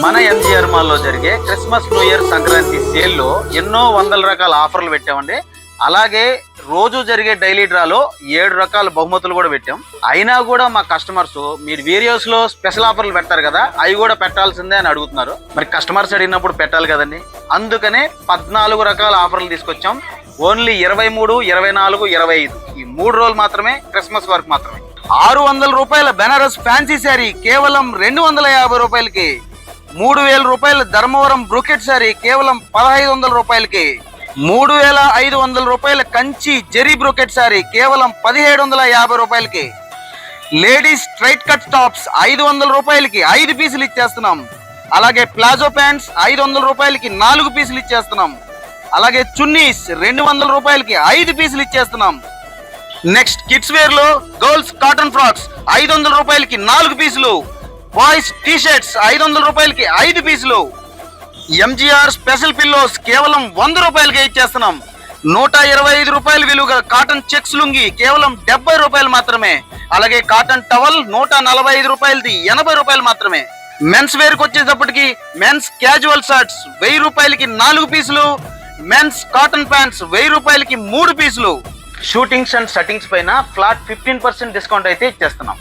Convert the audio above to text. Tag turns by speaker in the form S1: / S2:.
S1: మన ఎంజీఆర్ మాల్లో జరిగే క్రిస్మస్ న్యూ ఇయర్ సంక్రాంతి సేల్లో ఎన్నో వందల రకాల ఆఫర్లు పెట్టామండి. అలాగే రోజు జరిగే డైలీ డ్రాలో 7 రకాల బహుమతులు కూడా పెట్టాం. అయినా కూడా మా కస్టమర్స్ మీరు వీడియోస్ లో స్పెషల్ ఆఫర్లు పెడతారు కదా, అవి కూడా పెట్టాల్సిందే అని అడుగుతున్నారు. మరి కస్టమర్స్ అడిగినప్పుడు పెట్టాలి కదండి. అందుకనే 14 రకాల ఆఫర్లు తీసుకొచ్చాం. ఓన్లీ 23, 24, 25 ఈ 3 రోజులు మాత్రమే, క్రిస్మస్ వరకు మాత్రమే. 600 రూపాయల బెనారస్ ఫ్యాన్సీ శారీ కేవలం 250 రూపాయలకి. 3000 రూపాయల ధర్మవరం బ్రూకెట్ శారీ కేవలం 1500 రూపాయలకి. 3500 రూపాయల కంచి జెరీ బ్రూకెట్ శారీ కేవలం 1750 రూపాయలకి. లేడీస్ స్ట్రైట్ కట్ టాప్స్ 500 రూపాయలకి 5 పీసులు ఇచ్చేస్తున్నాం. అలాగే ప్లాజో ప్యాంట్స్ 500 రూపాయలకి 4 పీసులు ఇచ్చేస్తున్నాం. అలాగే చున్నీస్ 200 రూపాయలకి 5 పీసులు ఇచ్చేస్తున్నాం. నెక్స్ట్ కిడ్స్ వేర్ లో గర్ల్స్ కాటన్ ఫ్రాక్స్ 500 రూపాయలకి 4 పీసులు. బాయ్స్ టీ షర్ట్స్ 500 రూపాయలకి 5 పీసులు. ఎంజీఆర్ స్పెషల్ పిల్లోస్ కేవలం 100 రూపాయలకే ఇచ్చేస్తున్నాం. 125 రూపాయల విలువ కాటన్ చెక్స్ లుంగి కేవలం 70 రూపాయలు మాత్రమే. అలాగే కాటన్ టవల్ 145 రూపాయలది 80 రూపాయలు మాత్రమే. మెన్స్ వేర్ కి వచ్చేటప్పటికి మెన్స్ క్యాజువల్ షర్ట్స్ 1000 రూపాయలకి 4 పీసులు. మెన్స్ కాటన్ ప్యాంట్స్ 1000 రూపాయలకి 3 పీసులు. షూటింగ్స్ అండ్ సెట్టింగ్స్ పైన ఫ్లాట్ 15% డిస్కౌంట్ అయితే ఇచ్చేస్తున్నాం.